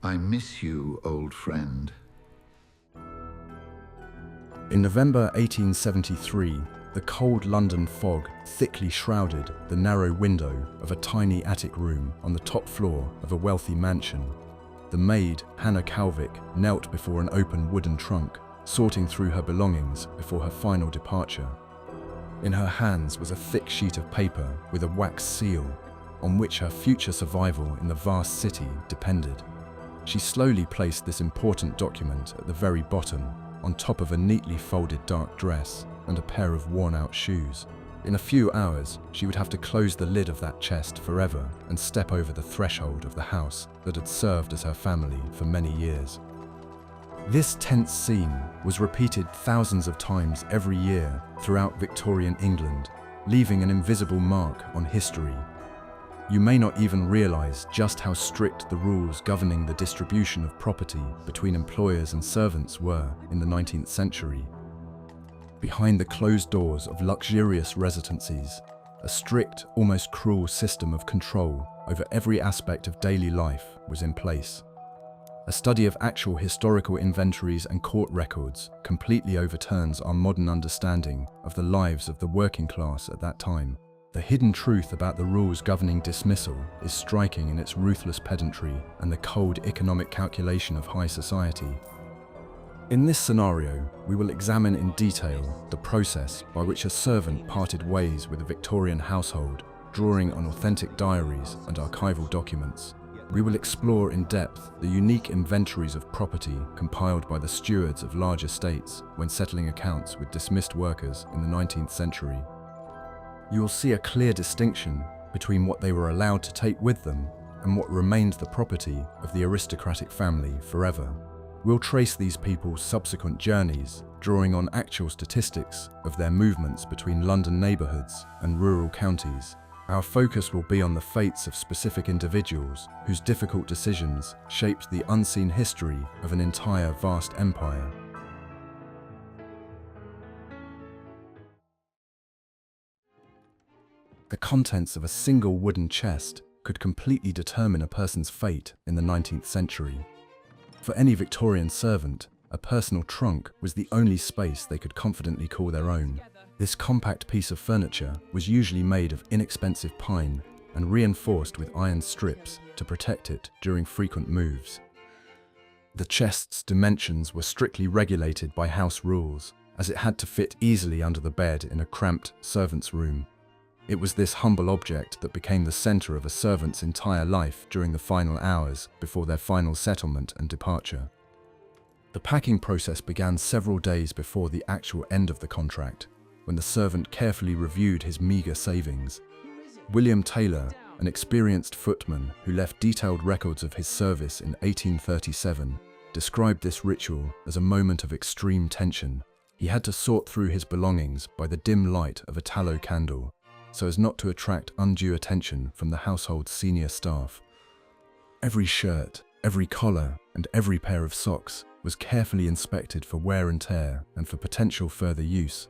I miss you, old friend. In November 1873, the cold London fog thickly shrouded the narrow window of a tiny attic room on the top floor of a wealthy mansion. The maid, Hannah Calvik, knelt before an open wooden trunk, sorting through her belongings before her final departure. In her hands was a thick sheet of paper with a wax seal, on which her future survival in the vast city depended. She slowly placed this important document at the very bottom, on top of a neatly folded dark dress and a pair of worn-out shoes. In a few hours, she would have to close the lid of that chest forever and step over the threshold of the house that had served as her family for many years. This tense scene was repeated thousands of times every year throughout Victorian England, leaving an invisible mark on history. You may not even realize just how strict the rules governing the distribution of property between employers and servants were in the 19th century. Behind the closed doors of luxurious residencies, a strict, almost cruel system of control over every aspect of daily life was in place. A study of actual historical inventories and court records completely overturns our modern understanding of the lives of the working class at that time. The hidden truth about the rules governing dismissal is striking in its ruthless pedantry and the cold economic calculation of high society. In this scenario, we will examine in detail the process by which a servant parted ways with a Victorian household, drawing on authentic diaries and archival documents. We will explore in depth the unique inventories of property compiled by the stewards of large estates when settling accounts with dismissed workers in the 19th century. You will see a clear distinction between what they were allowed to take with them and what remained the property of the aristocratic family forever. We'll trace these people's subsequent journeys, drawing on actual statistics of their movements between London neighbourhoods and rural counties. Our focus will be on the fates of specific individuals whose difficult decisions shaped the unseen history of an entire vast empire. The contents of a single wooden chest could completely determine a person's fate in the 19th century. For any Victorian servant, a personal trunk was the only space they could confidently call their own. This compact piece of furniture was usually made of inexpensive pine and reinforced with iron strips to protect it during frequent moves. The chest's dimensions were strictly regulated by house rules, as it had to fit easily under the bed in a cramped servant's room. It was this humble object that became the center of a servant's entire life during the final hours before their final settlement and departure. The packing process began several days before the actual end of the contract, when the servant carefully reviewed his meager savings. William Taylor, an experienced footman who left detailed records of his service in 1837, described this ritual as a moment of extreme tension. He had to sort through his belongings by the dim light of a tallow candle, so as not to attract undue attention from the household's senior staff. Every shirt, every collar, and every pair of socks was carefully inspected for wear and tear and for potential further use.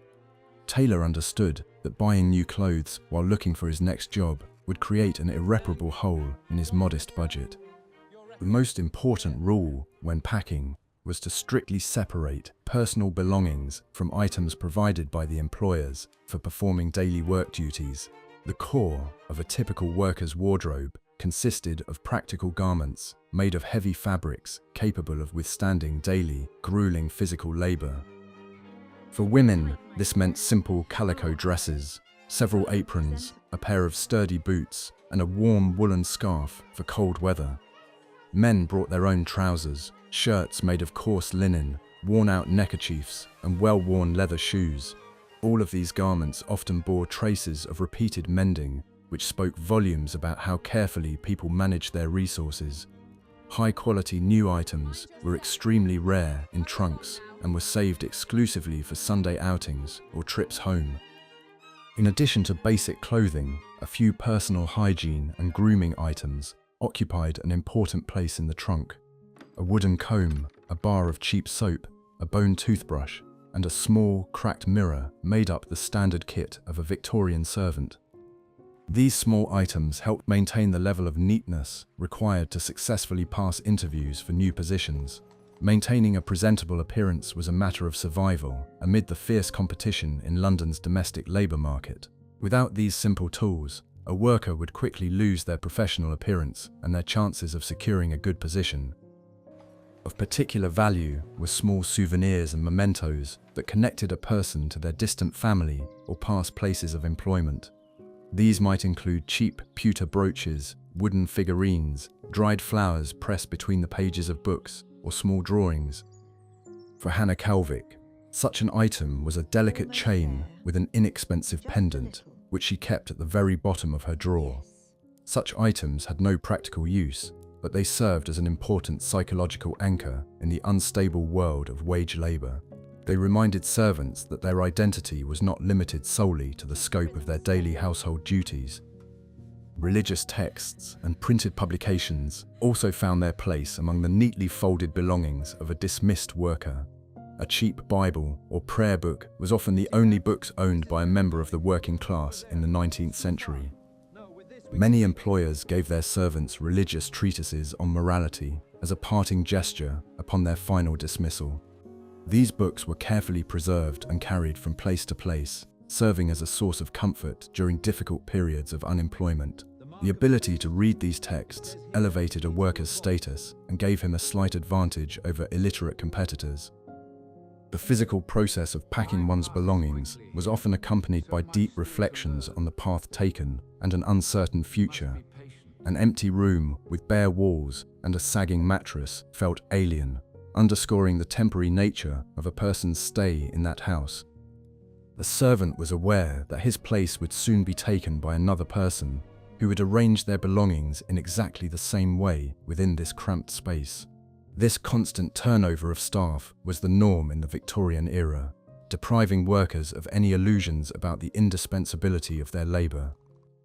Taylor understood that buying new clothes while looking for his next job would create an irreparable hole in his modest budget. The most important rule when packing was to strictly separate personal belongings from items provided by the employers for performing daily work duties. The core of a typical worker's wardrobe consisted of practical garments made of heavy fabrics capable of withstanding daily, grueling physical labor. For women, this meant simple calico dresses, several aprons, a pair of sturdy boots, and a warm woolen scarf for cold weather. Men brought their own trousers, shirts made of coarse linen, worn-out neckerchiefs, and well-worn leather shoes. All of these garments often bore traces of repeated mending, which spoke volumes about how carefully people managed their resources. High-quality new items were extremely rare in trunks and were saved exclusively for Sunday outings or trips home. In addition to basic clothing, a few personal hygiene and grooming items occupied an important place in the trunk. A wooden comb, a bar of cheap soap, a bone toothbrush, and a small, cracked mirror made up the standard kit of a Victorian servant. These small items helped maintain the level of neatness required to successfully pass interviews for new positions. Maintaining a presentable appearance was a matter of survival amid the fierce competition in London's domestic labour market. Without these simple tools, a worker would quickly lose their professional appearance and their chances of securing a good position. Of particular value were small souvenirs and mementos that connected a person to their distant family or past places of employment. These might include cheap pewter brooches, wooden figurines, dried flowers pressed between the pages of books, or small drawings. For Hannah Calvik, such an item was a delicate chain with an inexpensive pendant, which she kept at the very bottom of her drawer. Such items had no practical use, but they served as an important psychological anchor in the unstable world of wage labour. They reminded servants that their identity was not limited solely to the scope of their daily household duties. Religious texts and printed publications also found their place among the neatly folded belongings of a dismissed worker. A cheap Bible or prayer book was often the only books owned by a member of the working class in the 19th century. Many employers gave their servants religious treatises on morality as a parting gesture upon their final dismissal. These books were carefully preserved and carried from place to place, serving as a source of comfort during difficult periods of unemployment. The ability to read these texts elevated a worker's status and gave him a slight advantage over illiterate competitors. The physical process of packing one's belongings was often accompanied by deep reflections on the path taken and an uncertain future. An empty room with bare walls and a sagging mattress felt alien, underscoring the temporary nature of a person's stay in that house. The servant was aware that his place would soon be taken by another person who would arrange their belongings in exactly the same way within this cramped space. This constant turnover of staff was the norm in the Victorian era, depriving workers of any illusions about the indispensability of their labour.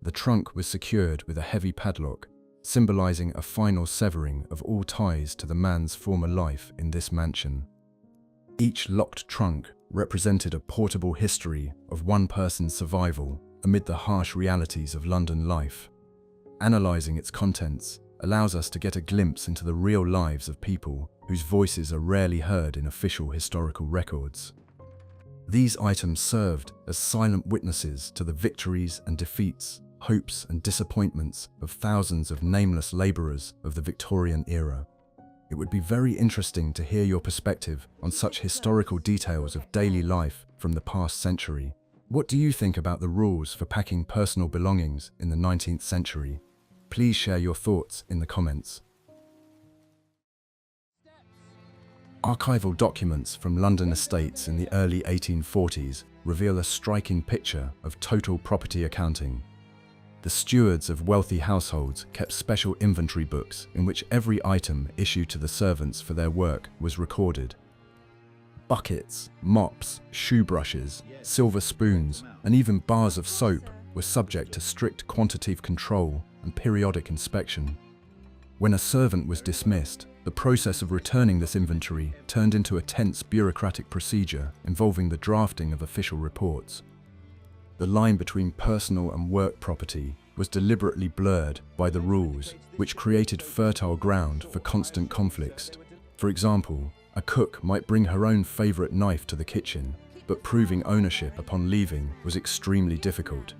The trunk was secured with a heavy padlock, symbolising a final severing of all ties to the man's former life in this mansion. Each locked trunk represented a portable history of one person's survival amid the harsh realities of London life. Analysing its contents allows us to get a glimpse into the real lives of people whose voices are rarely heard in official historical records. These items served as silent witnesses to the victories and defeats, hopes and disappointments of thousands of nameless labourers of the Victorian era. It would be very interesting to hear your perspective on such historical details of daily life from the past century. What do you think about the rules for packing personal belongings in the 19th century? Please share your thoughts in the comments. Archival documents from London estates in the early 1840s reveal a striking picture of total property accounting. The stewards of wealthy households kept special inventory books in which every item issued to the servants for their work was recorded. Buckets, mops, shoe brushes, silver spoons, and even bars of soap were subject to strict quantitative control and periodic inspection. When a servant was dismissed, the process of returning this inventory turned into a tense bureaucratic procedure involving the drafting of official reports. The line between personal and work property was deliberately blurred by the rules, which created fertile ground for constant conflicts. For example, a cook might bring her own favourite knife to the kitchen, but proving ownership upon leaving was extremely difficult.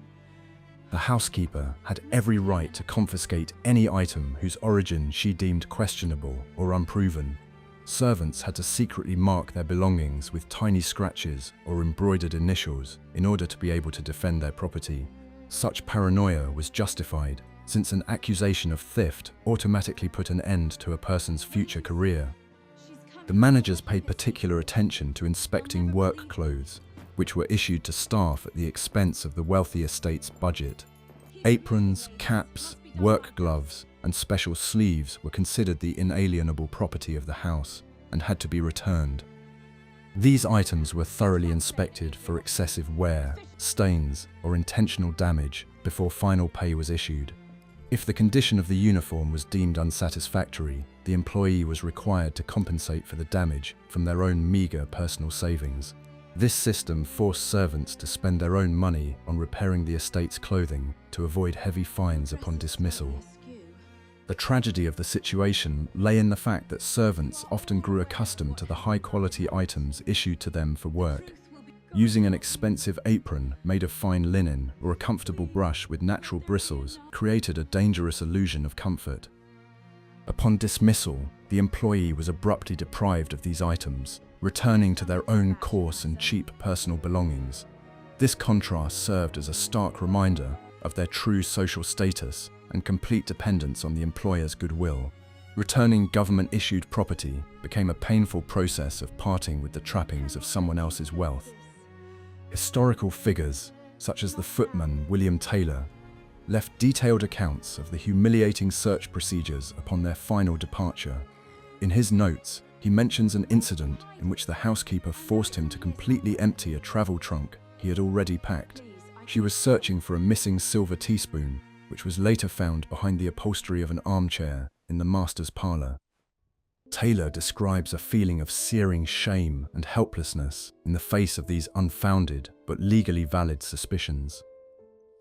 The housekeeper had every right to confiscate any item whose origin she deemed questionable or unproven. Servants had to secretly mark their belongings with tiny scratches or embroidered initials in order to be able to defend their property. Such paranoia was justified, since an accusation of theft automatically put an end to a person's future career. The managers paid particular attention to inspecting work clothes, which were issued to staff at the expense of the wealthy estate's budget. Aprons, caps, work gloves, and special sleeves were considered the inalienable property of the house and had to be returned. These items were thoroughly inspected for excessive wear, stains, or intentional damage before final pay was issued. If the condition of the uniform was deemed unsatisfactory, the employee was required to compensate for the damage from their own meagre personal savings. This system forced servants to spend their own money on repairing the estate's clothing to avoid heavy fines upon dismissal. The tragedy of the situation lay in the fact that servants often grew accustomed to the high-quality items issued to them for work. Using an expensive apron made of fine linen or a comfortable brush with natural bristles created a dangerous illusion of comfort. Upon dismissal, the employee was abruptly deprived of these items, returning to their own coarse and cheap personal belongings. This contrast served as a stark reminder of their true social status and complete dependence on the employer's goodwill. Returning government-issued property became a painful process of parting with the trappings of someone else's wealth. Historical figures, such as the footman William Taylor, left detailed accounts of the humiliating search procedures upon their final departure. In his notes, he mentions an incident in which the housekeeper forced him to completely empty a travel trunk he had already packed. She was searching for a missing silver teaspoon, which was later found behind the upholstery of an armchair in the master's parlour. Taylor describes a feeling of searing shame and helplessness in the face of these unfounded but legally valid suspicions.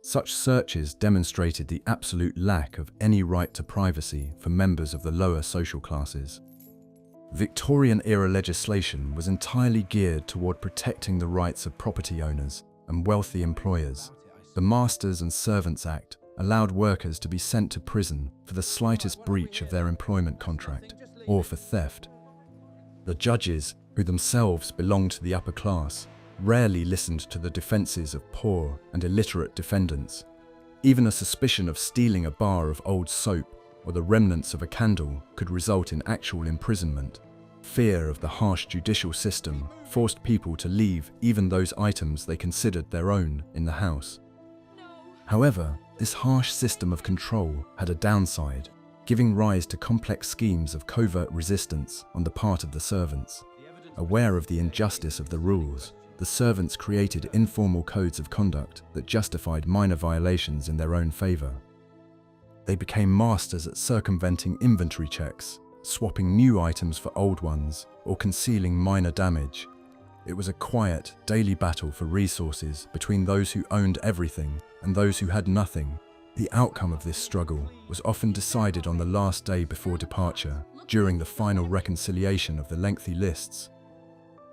Such searches demonstrated the absolute lack of any right to privacy for members of the lower social classes. Victorian-era legislation was entirely geared toward protecting the rights of property owners and wealthy employers. The Masters and Servants Act allowed workers to be sent to prison for the slightest breach of their employment contract or for theft. The judges, who themselves belonged to the upper class, rarely listened to the defences of poor and illiterate defendants. Even a suspicion of stealing a bar of old soap or the remnants of a candle could result in actual imprisonment. Fear of the harsh judicial system forced people to leave even those items they considered their own in the house. However, this harsh system of control had a downside, giving rise to complex schemes of covert resistance on the part of the servants. Aware of the injustice of the rules, the servants created informal codes of conduct that justified minor violations in their own favour. They became masters at circumventing inventory checks, swapping new items for old ones, or concealing minor damage. It was a quiet, daily battle for resources between those who owned everything and those who had nothing. The outcome of this struggle was often decided on the last day before departure, during the final reconciliation of the lengthy lists.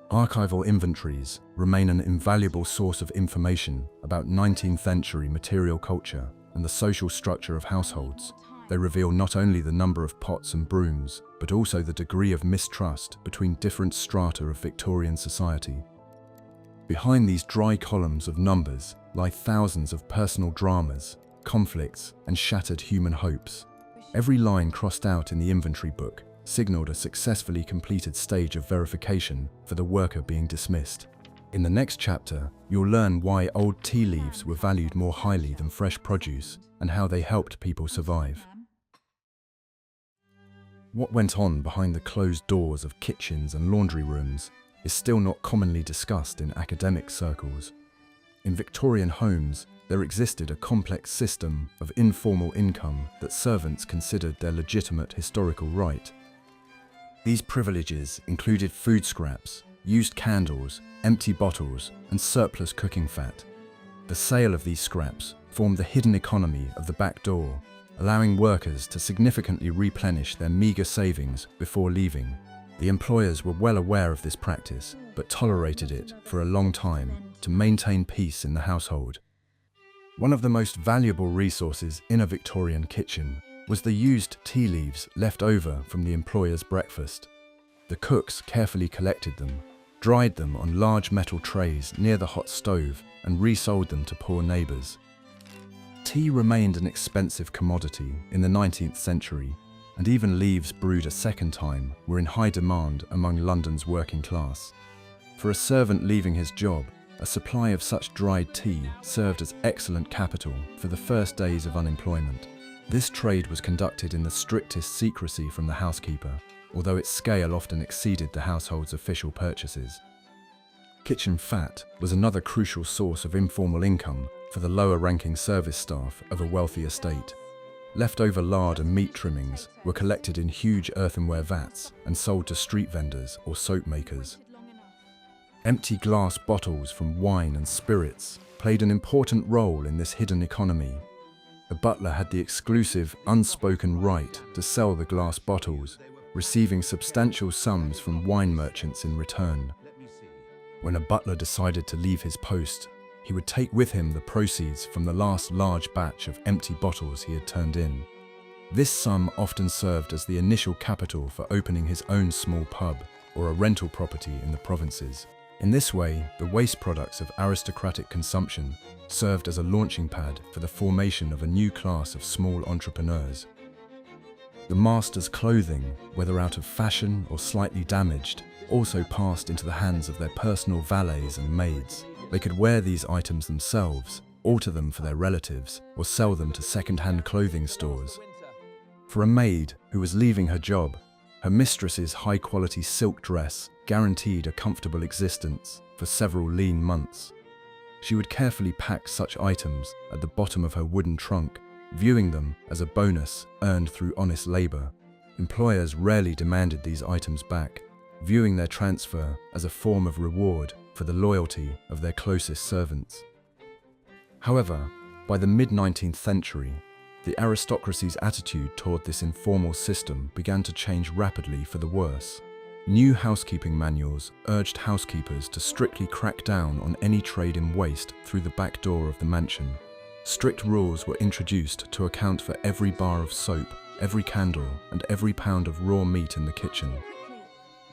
Archival inventories remain an invaluable source of information about 19th century material culture and the social structure of households. They reveal not only the number of pots and brooms, but also the degree of mistrust between different strata of Victorian society. Behind these dry columns of numbers lie thousands of personal dramas, conflicts, and shattered human hopes. Every line crossed out in the inventory book signaled a successfully completed stage of verification for the worker being dismissed. In the next chapter, you'll learn why old tea leaves were valued more highly than fresh produce and how they helped people survive. What went on behind the closed doors of kitchens and laundry rooms is still not commonly discussed in academic circles. In Victorian homes, there existed a complex system of informal income that servants considered their legitimate historical right. These privileges included food scraps, used candles, empty bottles, and surplus cooking fat. The sale of these scraps formed the hidden economy of the back door, allowing workers to significantly replenish their meagre savings before leaving. The employers were well aware of this practice, but tolerated it for a long time to maintain peace in the household. One of the most valuable resources in a Victorian kitchen was the used tea leaves left over from the employer's breakfast. The cooks carefully collected them, dried them on large metal trays near the hot stove, and resold them to poor neighbours. Tea remained an expensive commodity in the 19th century, and even leaves brewed a second time were in high demand among London's working class. For a servant leaving his job, a supply of such dried tea served as excellent capital for the first days of unemployment. This trade was conducted in the strictest secrecy from the housekeeper, although its scale often exceeded the household's official purchases. Kitchen fat was another crucial source of informal income for the lower-ranking service staff of a wealthy estate. Leftover lard and meat trimmings were collected in huge earthenware vats and sold to street vendors or soap makers. Empty glass bottles from wine and spirits played an important role in this hidden economy. The butler had the exclusive, unspoken right to sell the glass bottles, receiving substantial sums from wine merchants in return. When a butler decided to leave his post, he would take with him the proceeds from the last large batch of empty bottles he had turned in. This sum often served as the initial capital for opening his own small pub or a rental property in the provinces. In this way, the waste products of aristocratic consumption served as a launching pad for the formation of a new class of small entrepreneurs. The master's clothing, whether out of fashion or slightly damaged, also passed into the hands of their personal valets and maids. They could wear these items themselves, alter them for their relatives, or sell them to second-hand clothing stores. For a maid who was leaving her job, her mistress's high-quality silk dress guaranteed a comfortable existence for several lean months. She would carefully pack such items at the bottom of her wooden trunk, viewing them as a bonus earned through honest labor. Employers rarely demanded these items back, viewing their transfer as a form of reward for the loyalty of their closest servants. However, by the mid-19th century, the aristocracy's attitude toward this informal system began to change rapidly for the worse. New housekeeping manuals urged housekeepers to strictly crack down on any trade in waste through the back door of the mansion. Strict rules were introduced to account for every bar of soap, every candle, and every pound of raw meat in the kitchen.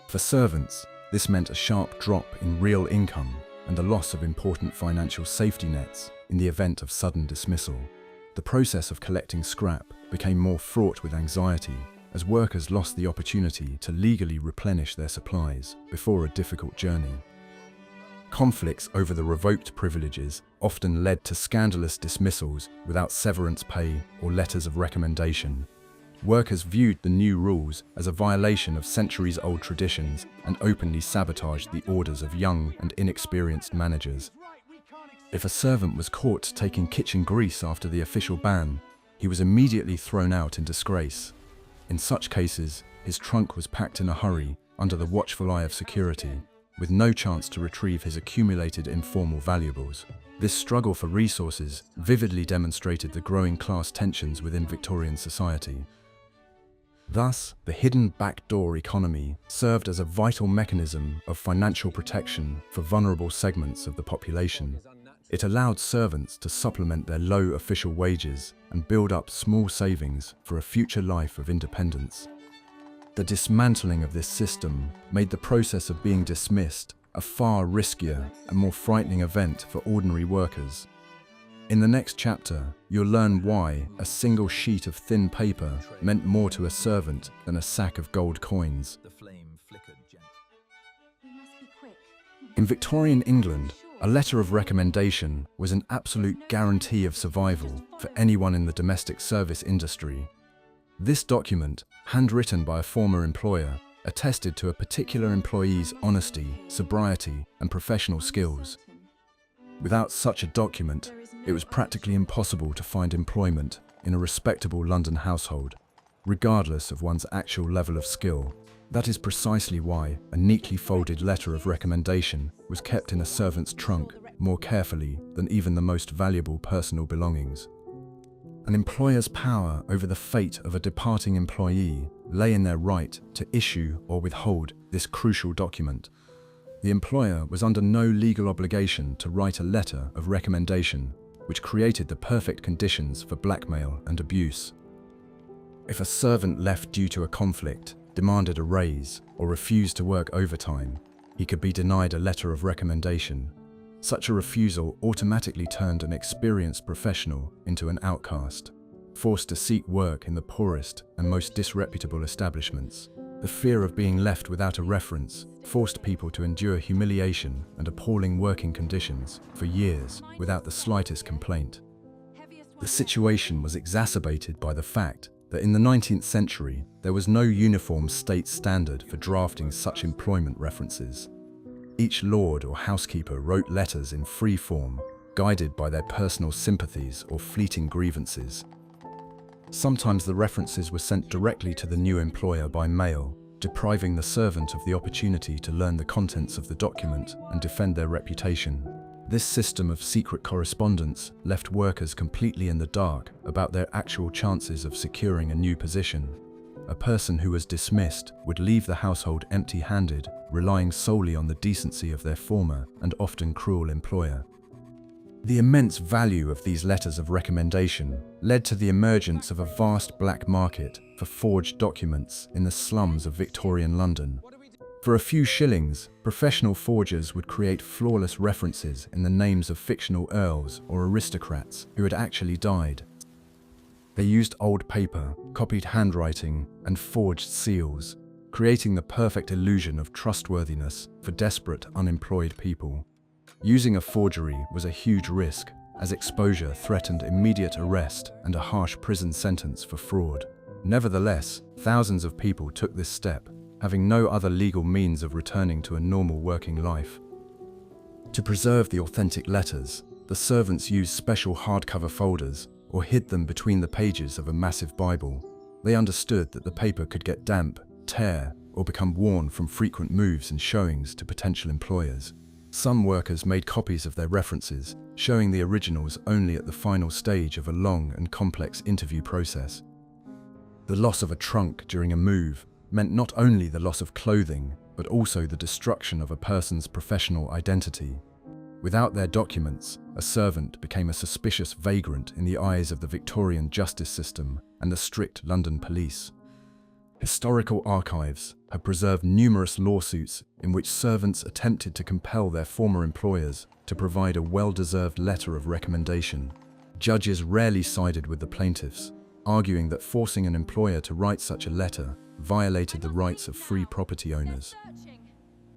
For servants, this meant a sharp drop in real income and the loss of important financial safety nets in the event of sudden dismissal. The process of collecting scrap became more fraught with anxiety as workers lost the opportunity to legally replenish their supplies before a difficult journey. Conflicts over the revoked privileges often led to scandalous dismissals without severance pay or letters of recommendation. Workers viewed the new rules as a violation of centuries-old traditions and openly sabotaged the orders of young and inexperienced managers. If a servant was caught taking kitchen grease after the official ban, he was immediately thrown out in disgrace. In such cases, his trunk was packed in a hurry under the watchful eye of security, with no chance to retrieve his accumulated informal valuables. This struggle for resources vividly demonstrated the growing class tensions within Victorian society. Thus, the hidden backdoor economy served as a vital mechanism of financial protection for vulnerable segments of the population. It allowed servants to supplement their low official wages and build up small savings for a future life of independence. The dismantling of this system made the process of being dismissed a far riskier and more frightening event for ordinary workers. In the next chapter, you'll learn why a single sheet of thin paper meant more to a servant than a sack of gold coins. In Victorian England, a letter of recommendation was an absolute guarantee of survival for anyone in the domestic service industry. This document, handwritten by a former employer, attested to a particular employee's honesty, sobriety, and professional skills. Without such a document, it was practically impossible to find employment in a respectable London household, regardless of one's actual level of skill. That is precisely why a neatly folded letter of recommendation was kept in a servant's trunk more carefully than even the most valuable personal belongings. An employer's power over the fate of a departing employee lay in their right to issue or withhold this crucial document. The employer was under no legal obligation to write a letter of recommendation, which created the perfect conditions for blackmail and abuse. If a servant left due to a conflict, demanded a raise, or refused to work overtime, he could be denied a letter of recommendation. Such a refusal automatically turned an experienced professional into an outcast, forced to seek work in the poorest and most disreputable establishments. The fear of being left without a reference forced people to endure humiliation and appalling working conditions for years without the slightest complaint. The situation was exacerbated by the fact that in the 19th century, there was no uniform state standard for drafting such employment references. Each lord or housekeeper wrote letters in free form, guided by their personal sympathies or fleeting grievances. Sometimes the references were sent directly to the new employer by mail, depriving the servant of the opportunity to learn the contents of the document and defend their reputation. This system of secret correspondence left workers completely in the dark about their actual chances of securing a new position. A person who was dismissed would leave the household empty-handed, relying solely on the decency of their former and often cruel employer. The immense value of these letters of recommendation led to the emergence of a vast black market for forged documents in the slums of Victorian London. For a few shillings, professional forgers would create flawless references in the names of fictional earls or aristocrats who had actually died. They used old paper, copied handwriting, and forged seals, creating the perfect illusion of trustworthiness for desperate, unemployed people. Using a forgery was a huge risk, as exposure threatened immediate arrest and a harsh prison sentence for fraud. Nevertheless, thousands of people took this step, having no other legal means of returning to a normal working life. To preserve the authentic letters, the servants used special hardcover folders or hid them between the pages of a massive Bible. They understood that the paper could get damp, tear, or become worn from frequent moves and showings to potential employers. Some workers made copies of their references, showing the originals only at the final stage of a long and complex interview process. The loss of a trunk during a move meant not only the loss of clothing, but also the destruction of a person's professional identity. Without their documents, a servant became a suspicious vagrant in the eyes of the Victorian justice system and the strict London police. Historical archives have preserved numerous lawsuits in which servants attempted to compel their former employers to provide a well-deserved letter of recommendation. Judges rarely sided with the plaintiffs, arguing that forcing an employer to write such a letter violated the rights of free property owners.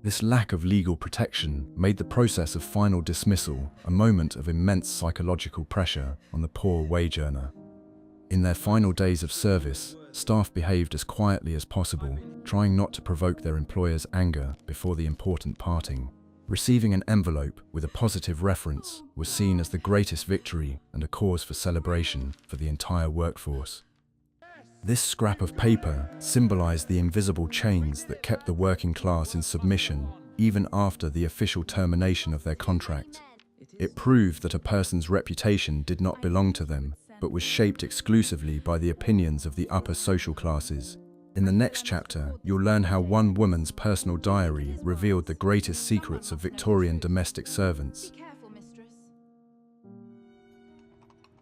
This lack of legal protection made the process of final dismissal a moment of immense psychological pressure on the poor wage earner. In their final days of service, staff behaved as quietly as possible, trying not to provoke their employer's anger before the important parting. Receiving an envelope with a positive reference was seen as the greatest victory and a cause for celebration for the entire workforce. This scrap of paper symbolized the invisible chains that kept the working class in submission even after the official termination of their contract. It proved that a person's reputation did not belong to them, but was shaped exclusively by the opinions of the upper social classes. In the next chapter, you'll learn how one woman's personal diary revealed the greatest secrets of Victorian domestic servants.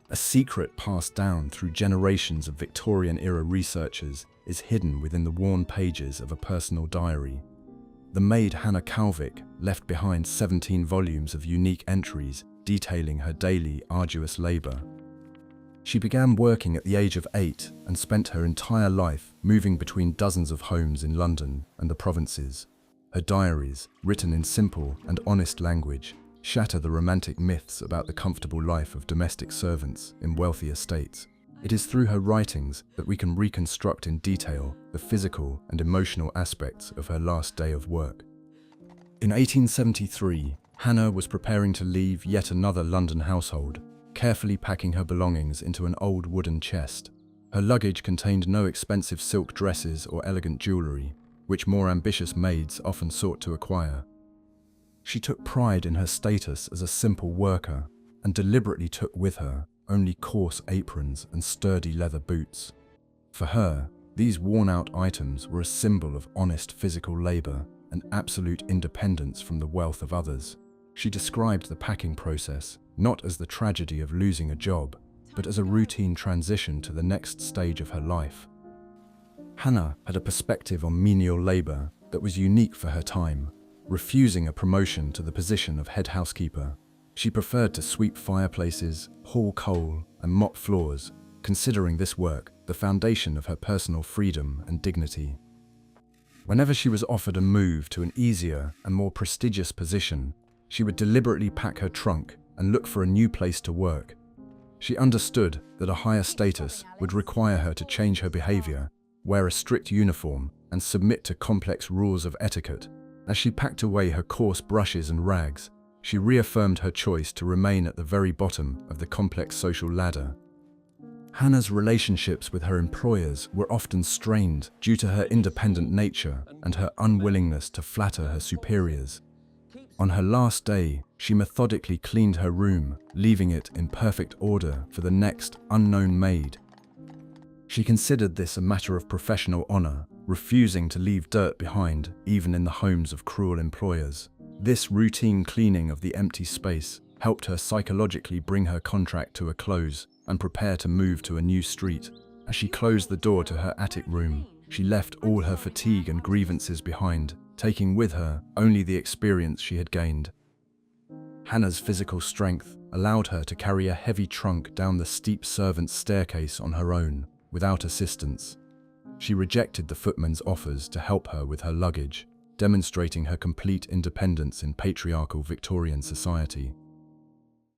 A secret passed down through generations of Victorian-era researchers is hidden within the worn pages of a personal diary. The maid Hannah Calvik left behind 17 volumes of unique entries detailing her daily, arduous labour. She began working at the age of 8 and spent her entire life moving between dozens of homes in London and the provinces. Her diaries, written in simple and honest language, shatter the romantic myths about the comfortable life of domestic servants in wealthy estates. It is through her writings that we can reconstruct in detail the physical and emotional aspects of her last day of work. In 1873, Hannah was preparing to leave yet another London household, carefully packing her belongings into an old wooden chest. Her luggage contained no expensive silk dresses or elegant jewellery, which more ambitious maids often sought to acquire. She took pride in her status as a simple worker and deliberately took with her only coarse aprons and sturdy leather boots. For her, these worn-out items were a symbol of honest physical labour and absolute independence from the wealth of others. She described the packing process not as the tragedy of losing a job, but as a routine transition to the next stage of her life. Hannah had a perspective on menial labour that was unique for her time. Refusing a promotion to the position of head housekeeper, she preferred to sweep fireplaces, haul coal, and mop floors, considering this work the foundation of her personal freedom and dignity. Whenever she was offered a move to an easier and more prestigious position, she would deliberately pack her trunk and look for a new place to work. She understood that a higher status would require her to change her behaviour, wear a strict uniform, and submit to complex rules of etiquette. As she packed away her coarse brushes and rags, she reaffirmed her choice to remain at the very bottom of the complex social ladder. Hannah's relationships with her employers were often strained due to her independent nature and her unwillingness to flatter her superiors. On her last day, she methodically cleaned her room, leaving it in perfect order for the next unknown maid. She considered this a matter of professional honor, refusing to leave dirt behind, even in the homes of cruel employers. This routine cleaning of the empty space helped her psychologically bring her contract to a close and prepare to move to a new street. As she closed the door to her attic room, she left all her fatigue and grievances behind, taking with her only the experience she had gained. Hannah's physical strength allowed her to carry a heavy trunk down the steep servants' staircase on her own, without assistance. She rejected the footman's offers to help her with her luggage, demonstrating her complete independence in patriarchal Victorian society.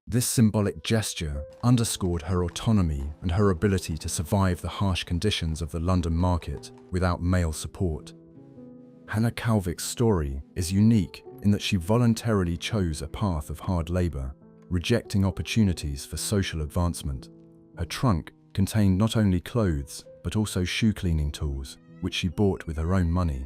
This symbolic gesture underscored her autonomy and her ability to survive the harsh conditions of the London market without male support. Hannah Calvik's story is unique in that she voluntarily chose a path of hard labor, rejecting opportunities for social advancement. Her trunk contained not only clothes, but also shoe cleaning tools, which she bought with her own money.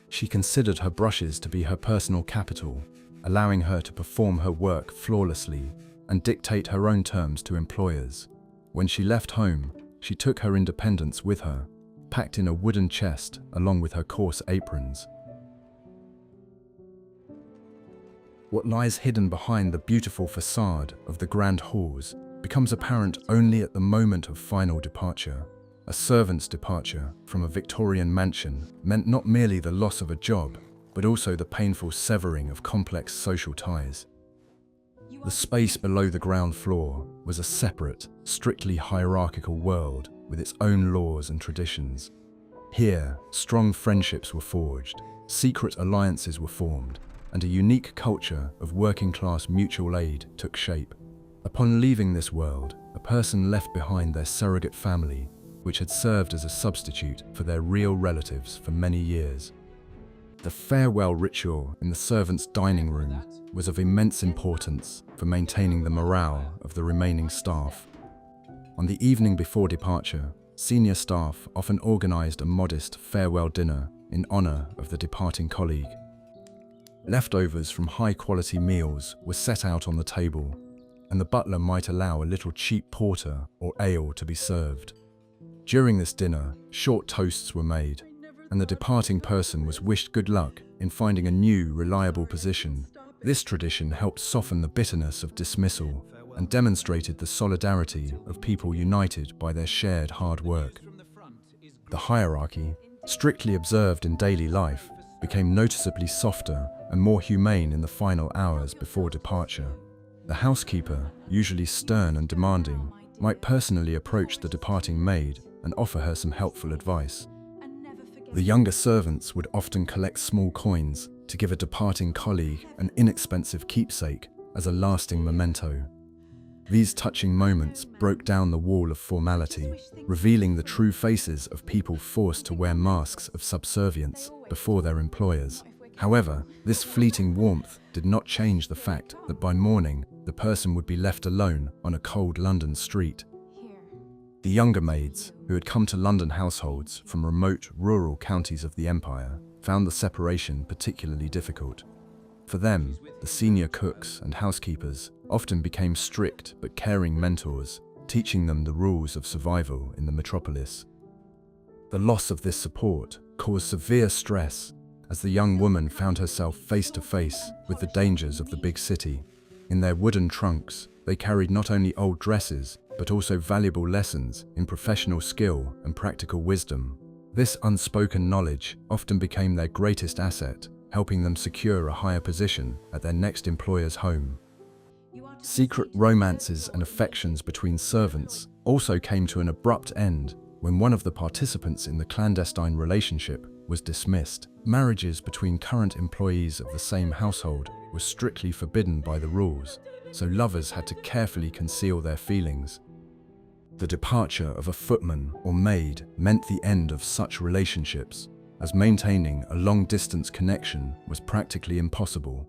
She considered her brushes to be her personal capital, allowing her to perform her work flawlessly and dictate her own terms to employers. When she left home, she took her independence with her, packed in a wooden chest along with her coarse aprons. What lies hidden behind the beautiful facade of the grand halls becomes apparent only at the moment of final departure. A servant's departure from a Victorian mansion meant not merely the loss of a job, but also the painful severing of complex social ties. The space below the ground floor was a separate, strictly hierarchical world with its own laws and traditions. Here, strong friendships were forged, secret alliances were formed, and a unique culture of working-class mutual aid took shape. Upon leaving this world, a person left behind their surrogate family, which had served as a substitute for their real relatives for many years. The farewell ritual in the servants' dining room was of immense importance for maintaining the morale of the remaining staff. On the evening before departure, senior staff often organized a modest farewell dinner in honor of the departing colleague. Leftovers from high-quality meals were set out on the table, and the butler might allow a little cheap porter or ale to be served. During this dinner, short toasts were made, and the departing person was wished good luck in finding a new, reliable position. This tradition helped soften the bitterness of dismissal and demonstrated the solidarity of people united by their shared hard work. The hierarchy, strictly observed in daily life, became noticeably softer and more humane in the final hours before departure. The housekeeper, usually stern and demanding, might personally approach the departing maid and offer her some helpful advice. The younger servants would often collect small coins to give a departing colleague an inexpensive keepsake as a lasting memento. These touching moments broke down the wall of formality, revealing the true faces of people forced to wear masks of subservience before their employers. However, this fleeting warmth did not change the fact that by morning, the person would be left alone on a cold London street. The younger maids, who had come to London households from remote rural counties of the empire, found the separation particularly difficult. For them, the senior cooks and housekeepers often became strict but caring mentors, teaching them the rules of survival in the metropolis. The loss of this support caused severe stress as the young woman found herself face to face with the dangers of the big city. In their wooden trunks, they carried not only old dresses, but also valuable lessons in professional skill and practical wisdom. This unspoken knowledge often became their greatest asset, helping them secure a higher position at their next employer's home. Secret romances and affections between servants also came to an abrupt end when one of the participants in the clandestine relationship was dismissed. Marriages between current employees of the same household were strictly forbidden by the rules, so lovers had to carefully conceal their feelings. The departure of a footman or maid meant the end of such relationships, as maintaining a long-distance connection was practically impossible.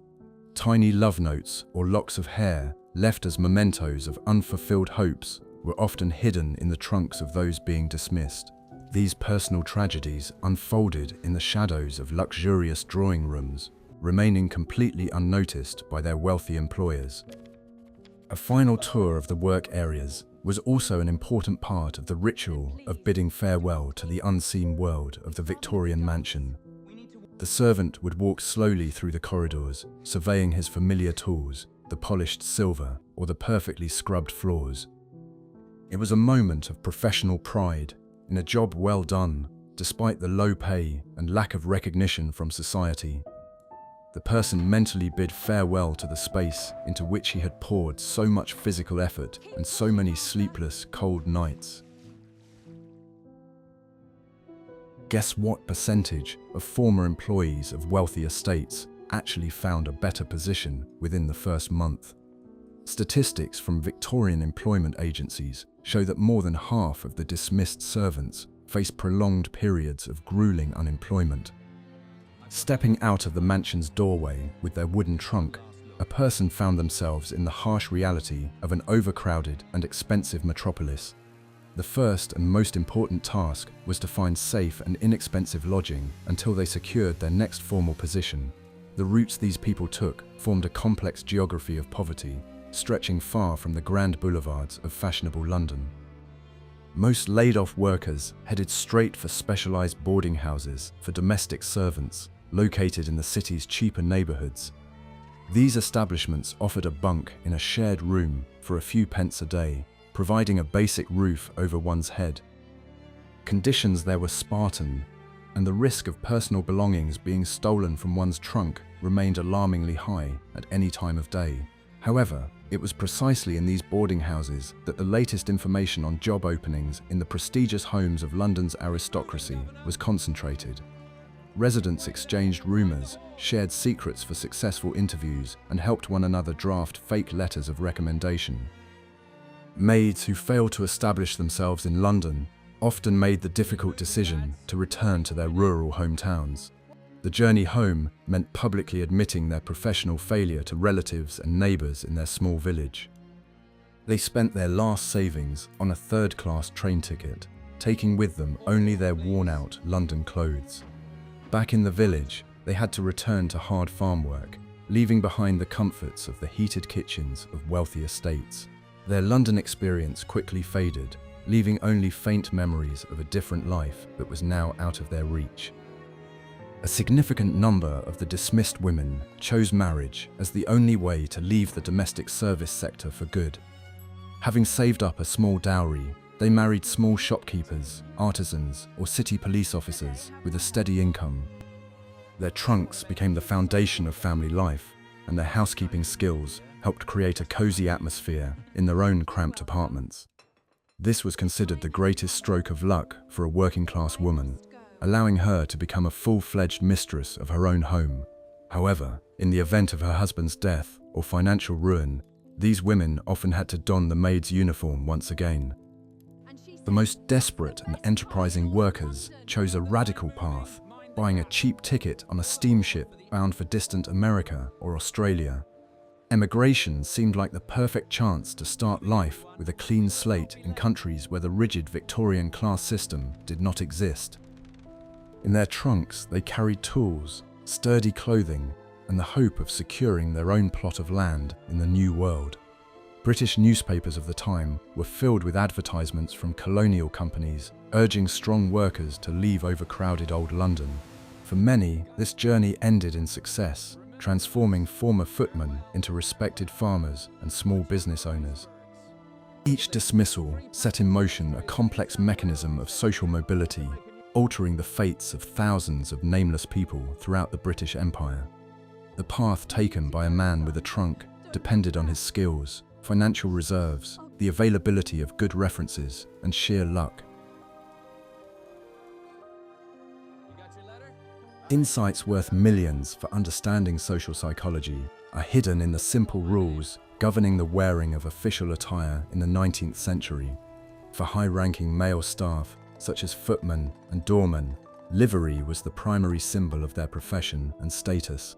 Tiny love notes or locks of hair left as mementos of unfulfilled hopes were often hidden in the trunks of those being dismissed. These personal tragedies unfolded in the shadows of luxurious drawing rooms, remaining completely unnoticed by their wealthy employers. A final tour of the work areas was also an important part of the ritual of bidding farewell to the unseen world of the Victorian mansion. The servant would walk slowly through the corridors, surveying his familiar tools, the polished silver or the perfectly scrubbed floors. It was a moment of professional pride in a job well done, despite the low pay and lack of recognition from society. The person mentally bid farewell to the space into which he had poured so much physical effort and so many sleepless, cold nights. Guess what percentage of former employees of wealthy estates actually found a better position within the first month? Statistics from Victorian employment agencies show that more than half of the dismissed servants faced prolonged periods of grueling unemployment. Stepping out of the mansion's doorway with their wooden trunk, a person found themselves in the harsh reality of an overcrowded and expensive metropolis. The first and most important task was to find safe and inexpensive lodging until they secured their next formal position. The routes these people took formed a complex geography of poverty, stretching far from the grand boulevards of fashionable London. Most laid-off workers headed straight for specialized boarding houses for domestic servants, located in the city's cheaper neighborhoods. These establishments offered a bunk in a shared room for a few pence a day, providing a basic roof over one's head. Conditions there were Spartan, and the risk of personal belongings being stolen from one's trunk remained alarmingly high at any time of day. However, it was precisely in these boarding houses that the latest information on job openings in the prestigious homes of London's aristocracy was concentrated. Residents exchanged rumors, shared secrets for successful interviews, and helped one another draft fake letters of recommendation. Maids who failed to establish themselves in London often made the difficult decision to return to their rural hometowns. The journey home meant publicly admitting their professional failure to relatives and neighbors in their small village. They spent their last savings on a third-class train ticket, taking with them only their worn-out London clothes. Back in the village, they had to return to hard farm work, leaving behind the comforts of the heated kitchens of wealthy estates. Their London experience quickly faded, leaving only faint memories of a different life that was now out of their reach. A significant number of the dismissed women chose marriage as the only way to leave the domestic service sector for good. Having saved up a small dowry, they married small shopkeepers, artisans, or city police officers with a steady income. Their trunks became the foundation of family life, and their housekeeping skills helped create a cozy atmosphere in their own cramped apartments. This was considered the greatest stroke of luck for a working-class woman, allowing her to become a full-fledged mistress of her own home. However, in the event of her husband's death or financial ruin, these women often had to don the maid's uniform once again. The most desperate and enterprising workers chose a radical path, buying a cheap ticket on a steamship bound for distant America or Australia. Emigration seemed like the perfect chance to start life with a clean slate in countries where the rigid Victorian class system did not exist. In their trunks, they carried tools, sturdy clothing, and the hope of securing their own plot of land in the new world. British newspapers of the time were filled with advertisements from colonial companies urging strong workers to leave overcrowded old London. For many, this journey ended in success, transforming former footmen into respected farmers and small business owners. Each dismissal set in motion a complex mechanism of social mobility, altering the fates of thousands of nameless people throughout the British Empire. The path taken by a man with a trunk depended on his skills, financial reserves, the availability of good references, and sheer luck. Insights worth millions for understanding social psychology are hidden in the simple rules governing the wearing of official attire in the 19th century. For high-ranking male staff, such as footmen and doormen, livery was the primary symbol of their profession and status.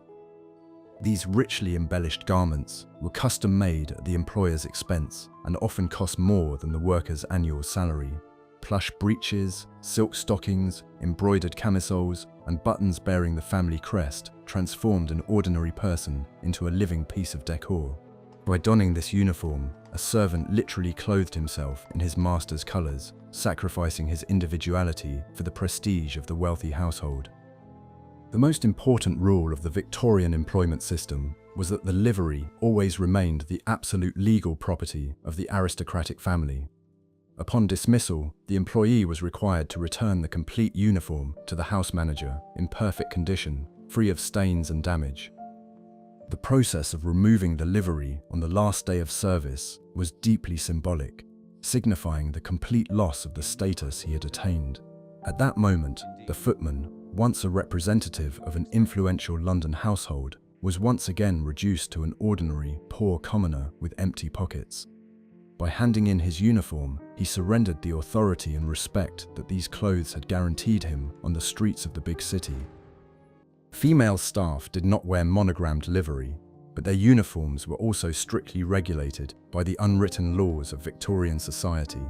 These richly embellished garments were custom-made at the employer's expense and often cost more than the worker's annual salary. Plush breeches, silk stockings, embroidered camisoles, and buttons bearing the family crest transformed an ordinary person into a living piece of decor. By donning this uniform, a servant literally clothed himself in his master's colors, sacrificing his individuality for the prestige of the wealthy household. The most important rule of the Victorian employment system was that the livery always remained the absolute legal property of the aristocratic family. Upon dismissal, the employee was required to return the complete uniform to the house manager in perfect condition, free of stains and damage. The process of removing the livery on the last day of service was deeply symbolic, signifying the complete loss of the status he had attained. At that moment, the footman, once a representative of an influential London household, was once again reduced to an ordinary, poor commoner with empty pockets. By handing in his uniform, he surrendered the authority and respect that these clothes had guaranteed him on the streets of the big city. Female staff did not wear monogrammed livery, but their uniforms were also strictly regulated by the unwritten laws of Victorian society.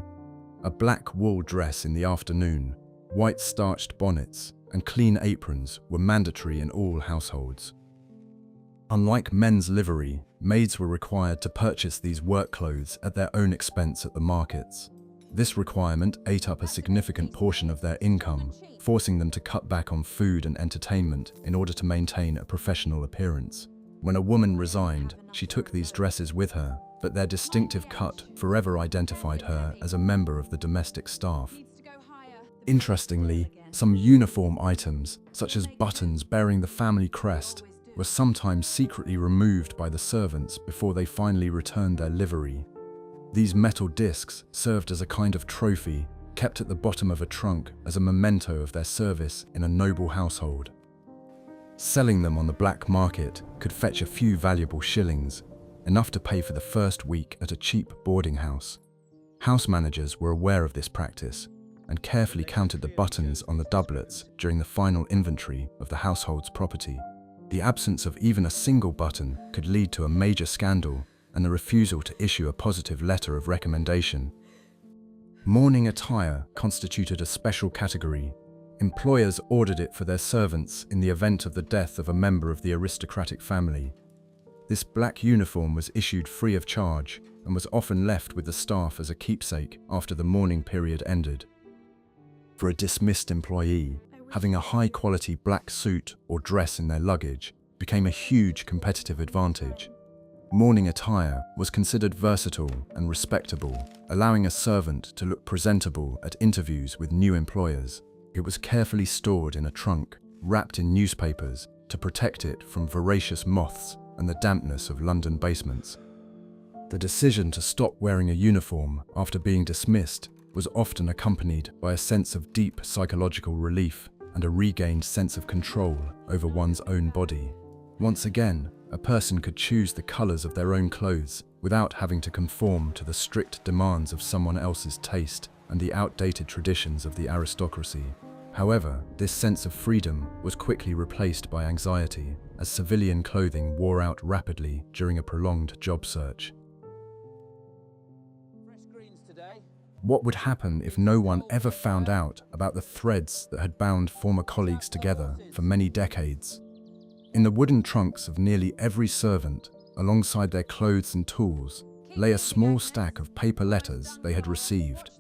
A black wool dress in the afternoon, white starched bonnets, and clean aprons were mandatory in all households. Unlike men's livery, maids were required to purchase these work clothes at their own expense at the markets. This requirement ate up a significant portion of their income, forcing them to cut back on food and entertainment in order to maintain a professional appearance. When a woman resigned, she took these dresses with her, but their distinctive cut forever identified her as a member of the domestic staff. Interestingly, some uniform items, such as buttons bearing the family crest, were sometimes secretly removed by the servants before they finally returned their livery. These metal discs served as a kind of trophy, kept at the bottom of a trunk as a memento of their service in a noble household. Selling them on the black market could fetch a few valuable shillings, enough to pay for the first week at a cheap boarding house. House managers were aware of this practice and carefully counted the buttons on the doublets during the final inventory of the household's property. The absence of even a single button could lead to a major scandal and the refusal to issue a positive letter of recommendation. Mourning attire constituted a special category. Employers ordered it for their servants in the event of the death of a member of the aristocratic family. This black uniform was issued free of charge and was often left with the staff as a keepsake after the mourning period ended. For a dismissed employee, having a high-quality black suit or dress in their luggage became a huge competitive advantage. Mourning attire was considered versatile and respectable, allowing a servant to look presentable at interviews with new employers. It was carefully stored in a trunk, wrapped in newspapers, to protect it from voracious moths and the dampness of London basements. The decision to stop wearing a uniform after being dismissed was often accompanied by a sense of deep psychological relief and a regained sense of control over one's own body. Once again, a person could choose the colors of their own clothes without having to conform to the strict demands of someone else's taste and the outdated traditions of the aristocracy. However, this sense of freedom was quickly replaced by anxiety as civilian clothing wore out rapidly during a prolonged job search. What would happen if no one ever found out about the threads that had bound former colleagues together for many decades? In the wooden trunks of nearly every servant, alongside their clothes and tools, lay a small stack of paper letters they had received.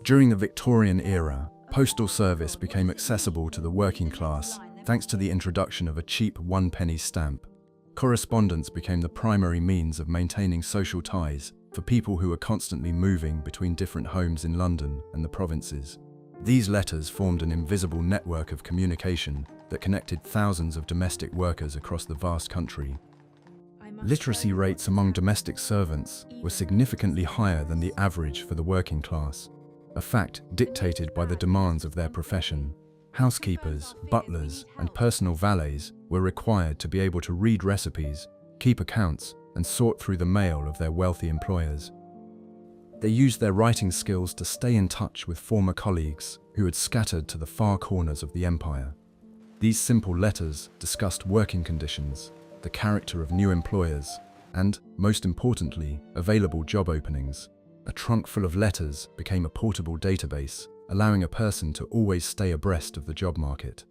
During the Victorian era, postal service became accessible to the working class thanks to the introduction of a cheap one-penny stamp. Correspondence became the primary means of maintaining social ties for people who were constantly moving between different homes in London and the provinces. These letters formed an invisible network of communication that connected thousands of domestic workers across the vast country. Literacy rates among domestic servants were significantly higher than the average for the working class, a fact dictated by the demands of their profession. Housekeepers, butlers, and personal valets were required to be able to read recipes, keep accounts, and sort through the mail of their wealthy employers. They used their writing skills to stay in touch with former colleagues who had scattered to the far corners of the empire. These simple letters discussed working conditions, the character of new employers, and, most importantly, available job openings. A trunk full of letters became a portable database, allowing a person to always stay abreast of the job market.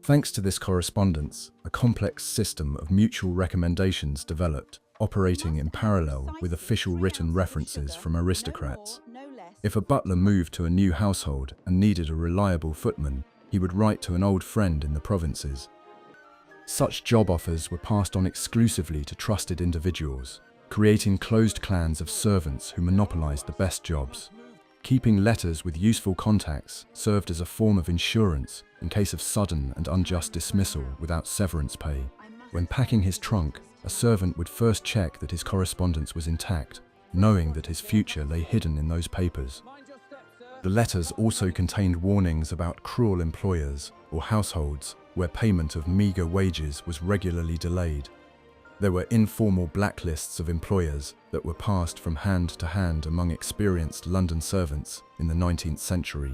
Thanks to this correspondence, a complex system of mutual recommendations developed, operating in parallel with official written references from aristocrats. If a butler moved to a new household and needed a reliable footman, he would write to an old friend in the provinces. Such job offers were passed on exclusively to trusted individuals, creating closed clans of servants who monopolized the best jobs. Keeping letters with useful contacts served as a form of insurance in case of sudden and unjust dismissal without severance pay. When packing his trunk, a servant would first check that his correspondence was intact, knowing that his future lay hidden in those papers. The letters also contained warnings about cruel employers or households where payment of meagre wages was regularly delayed. There were informal blacklists of employers that were passed from hand to hand among experienced London servants in the 19th century.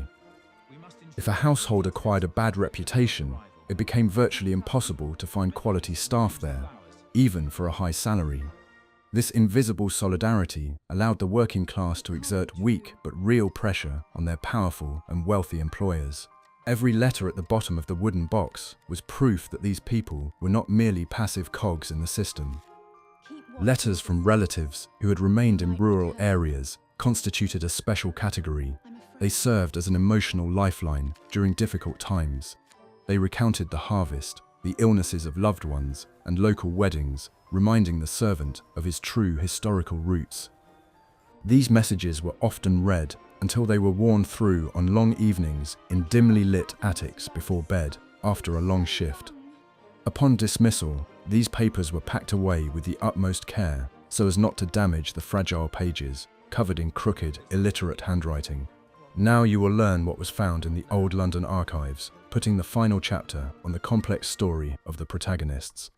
If a household acquired a bad reputation, it became virtually impossible to find quality staff there, even for a high salary. This invisible solidarity allowed the working class to exert weak but real pressure on their powerful and wealthy employers. Every letter at the bottom of the wooden box was proof that these people were not merely passive cogs in the system. Letters from relatives who had remained in rural areas constituted a special category. They served as an emotional lifeline during difficult times. They recounted the harvest, the illnesses of loved ones, and local weddings, reminding the servant of his true historical roots. These messages were often read until they were worn through on long evenings in dimly lit attics before bed after a long shift. Upon dismissal, these papers were packed away with the utmost care so as not to damage the fragile pages, covered in crooked, illiterate handwriting. Now you will learn what was found in the old London archives, putting the final chapter on the complex story of the protagonists.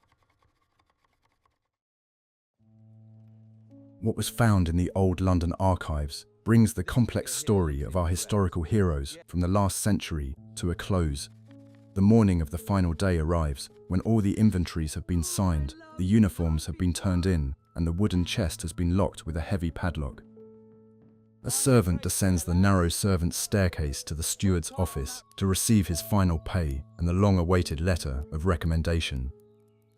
What was found in the old London archives brings the complex story of our historical heroes from the last century to a close. The morning of the final day arrives when all the inventories have been signed, the uniforms have been turned in, and the wooden chest has been locked with a heavy padlock. A servant descends the narrow servants' staircase to the steward's office to receive his final pay and the long-awaited letter of recommendation.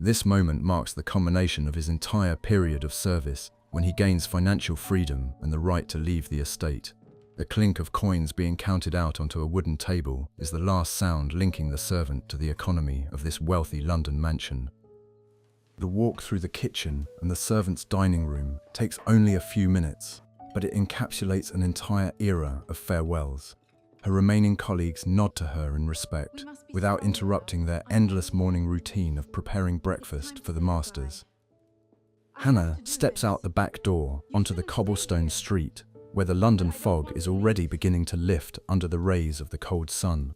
This moment marks the culmination of his entire period of service, when he gains financial freedom and the right to leave the estate. The clink of coins being counted out onto a wooden table is the last sound linking the servant to the economy of this wealthy London mansion. The walk through the kitchen and the servants' dining room takes only a few minutes, but it encapsulates an entire era of farewells. Her remaining colleagues nod to her in respect, without interrupting their endless morning routine of preparing breakfast for the masters. Hannah steps out the back door onto the cobblestone street, where the London fog is already beginning to lift under the rays of the cold sun.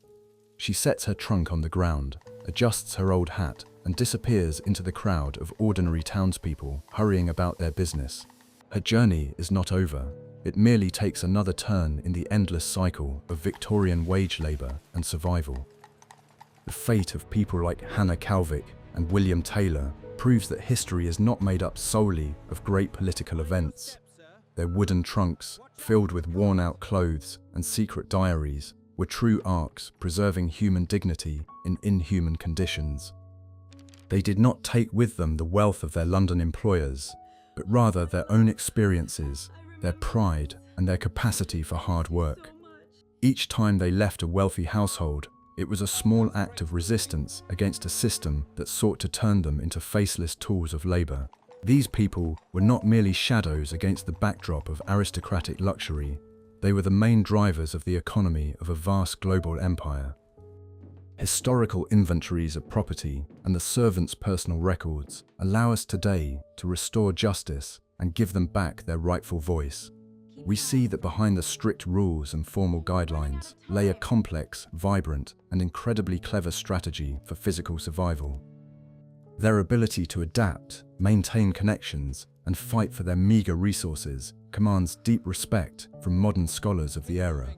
She sets her trunk on the ground, adjusts her old hat, and disappears into the crowd of ordinary townspeople hurrying about their business. Her journey is not over. It merely takes another turn in the endless cycle of Victorian wage labour and survival. The fate of people like Hannah Calvik and William Taylor proves that history is not made up solely of great political events. Their wooden trunks, filled with worn-out clothes and secret diaries, were true arcs preserving human dignity in inhuman conditions. They did not take with them the wealth of their London employers, but rather their own experiences, their pride, and their capacity for hard work. Each time they left a wealthy household, it was a small act of resistance against a system that sought to turn them into faceless tools of labour. These people were not merely shadows against the backdrop of aristocratic luxury. They were the main drivers of the economy of a vast global empire. Historical inventories of property and the servants' personal records allow us today to restore justice and give them back their rightful voice. We see that behind the strict rules and formal guidelines lay a complex, vibrant, and incredibly clever strategy for physical survival. Their ability to adapt, maintain connections, and fight for their meager resources commands deep respect from modern scholars of the era.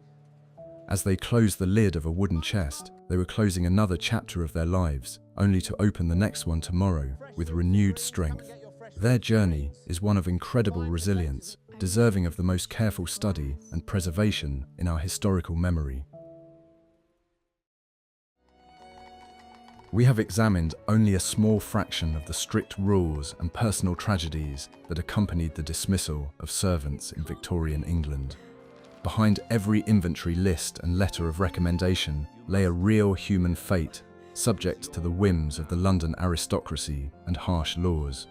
As they closed the lid of a wooden chest, they were closing another chapter of their lives, only to open the next one tomorrow with renewed strength. Their journey is one of incredible resilience, deserving of the most careful study and preservation in our historical memory. We have examined only a small fraction of the strict rules and personal tragedies that accompanied the dismissal of servants in Victorian England. Behind every inventory list and letter of recommendation lay a real human fate, subject to the whims of the London aristocracy and harsh laws.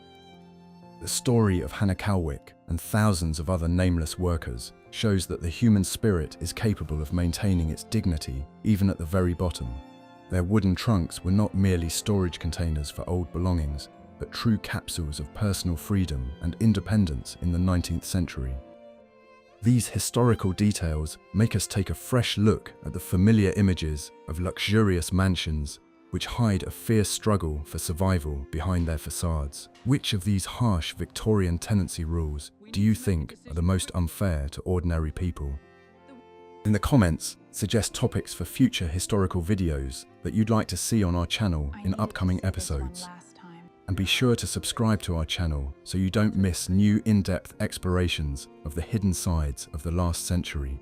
The story of Hannah Calvik and thousands of other nameless workers shows that the human spirit is capable of maintaining its dignity even at the very bottom. Their wooden trunks were not merely storage containers for old belongings, but true capsules of personal freedom and independence in the 19th century. These historical details make us take a fresh look at the familiar images of luxurious mansions which hide a fierce struggle for survival behind their facades. Which of these harsh Victorian tenancy rules do you think are the most unfair to ordinary people? In the comments, suggest topics for future historical videos that you'd like to see on our channel in upcoming episodes. And be sure to subscribe to our channel so you don't miss new in-depth explorations of the hidden sides of the last century.